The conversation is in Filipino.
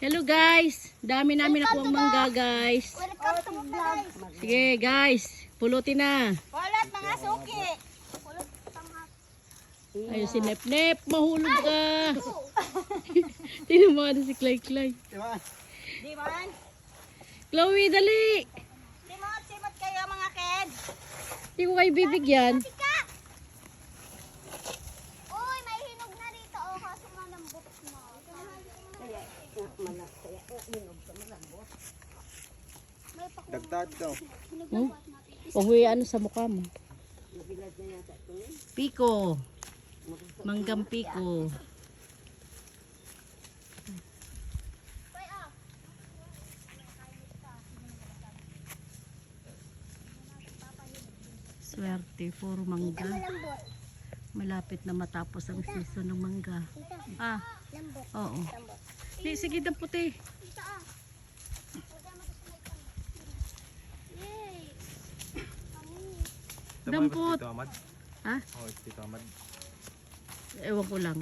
Hello guys. Dami namin nakuha mangga guys. Welcome to vlog. Sige guys. Pulutin na. Pulot mga suki. Ayun si Nep Nep. Mahulog ka. Tingnan mo ano si Clay Clay. Diman? Chloe dali. Simot kayo mga kids. Hindi ko kayo bibigyan. Tika! Uy, may hinog na dito. O, kaso malambot mo. Dagdag daw. Hmm? Uwi ano sa mukha mo. Piko. Manggang piko. Swerte, puro mangga. Malapit na matapos ang season ng mangga. Ah, oo. Di, sige na puti. Dampot. Tito Ahmad? Ha? Oh, Tito Ahmad. Ewan ko lang.